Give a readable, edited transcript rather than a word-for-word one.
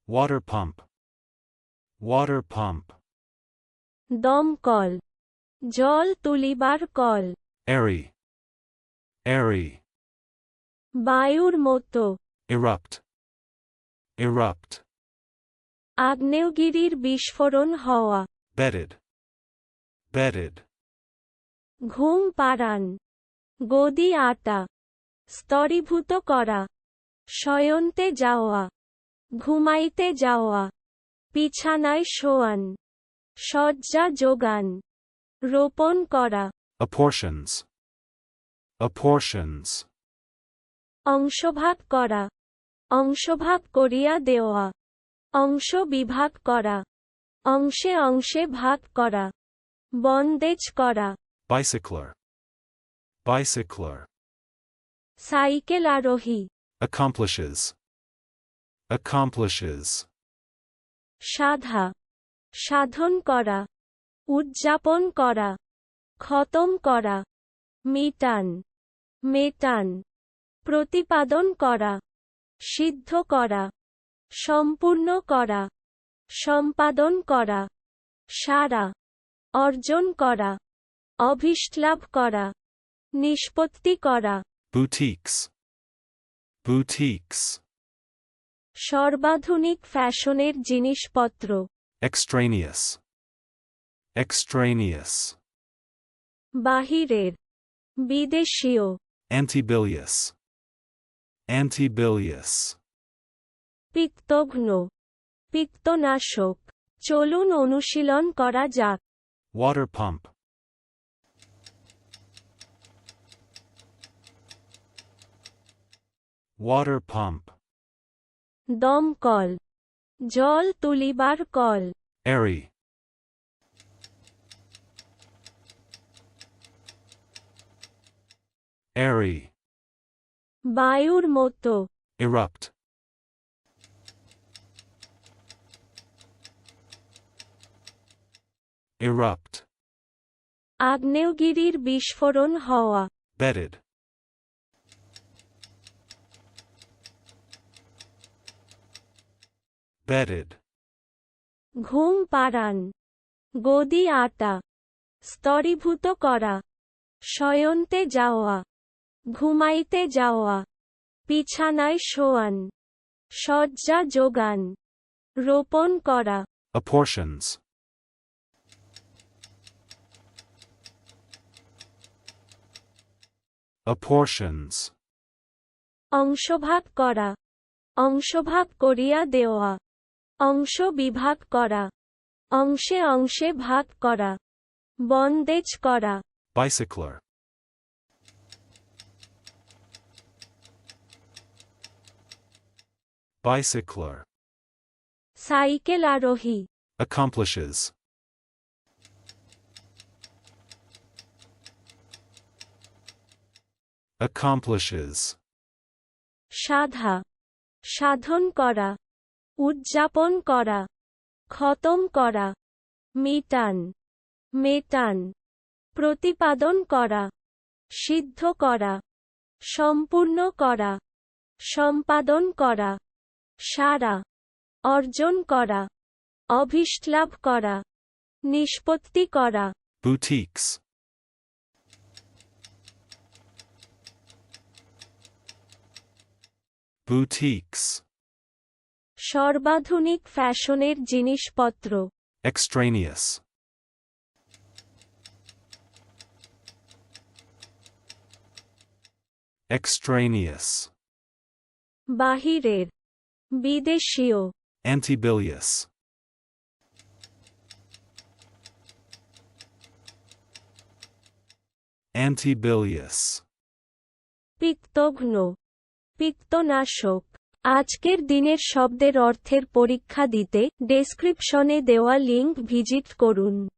Water pump. Water pump. দমকল, জল তুলিবার কল। Airy. Airy. বায়ুর মতো, Erupt. Erupt. আগ্নেয়গিরির বিস্ফোরণ হওয়া। Bedded. Bedded. ঘুম পাড়ান, গদি আটা, স্তরীভূত করা। শয়ন্তে যাওয়া, ঘুমাইতে যাওয়া। বিছানায় শোয়ান, শয্যা যোগান। রোপণ করা, Apportions. Apportions. অংশভাগ করা, অংশভাগ করিয়া দেওয়া। অংশ বিভাগ করা, অংশে অংশে ভাগ করা। বন্দেজ করা। Bicycler. Bicycler. সাইকেল আরোহী। Accomplishes. Accomplishes. সাধা, সাধন করা, উদযাপন করা, খতম করা। মিটান, মেটান। প্রতিপাদন করা, সিদ্ধ করা, সম্পূর্ণ করা, সম্পাদন করা। সারা, অর্জন করা, অভিষ্টলাভ করা, নিষ্পত্তি করা। Boutiques. Boutiques. সর্বাধুনিক ফ্যাশনের জিনিসপত্র। Extraneous. Extraneous. বাহিরের, বিদেশীয়। Antibilious. Antibilious. পিত্তঘ্ন, পিত্তনাশক। চলুন অনুশীলন করা যাক। Water pump. Water pump. দমকল, জল তুলিবার কল। Airy. Airy. বায়ুর মতো, Erupt. Erupt. আগ্নেয়গিরির বিস্ফোরণ হওয়া। Bedded. Bedded. ঘুম পাড়ান, গদি আটা, স্তরীভূত করা। শয়ন্তে যাওয়া, ঘুমাইতে যাওয়া। বিছানায় শোয়ান, শয্যা যোগান। রোপণ করা, Apportions. Apportions. অংশভাগ করা, অংশভাগ করিয়া দেওয়া। অংশ বিভাগ করা, অংশে অংশে ভাগ করা। বন্দেজ করা। Bicycler. Bicycler. সাইকেল আরোহী। Accomplishes. Accomplishes. সাধা, সাধন করা, উদযাপন করা, খতম করা। মিটান, মেটান। প্রতিপাদন করা, সিদ্ধ করা, সম্পূর্ণ করা, সম্পাদন করা। সারা, অর্জন করা, অভিষ্টলাভ করা, নিষ্পত্তি করা। Boutiques. Boutiques. সর্বাধুনিক ফ্যাশনের জিনিসপত্র। Extraneous. Extraneous. বাহিরের, বিদেশীয়। Antibilious. Antibilious. পিত্তঘ্ন, পিত্তনাশক। আজকের দিনের শব্দের অর্থের পরীক্ষা দিতে ডেসক্রিপশনে দেওয়া লিংক ভিজিট করুন।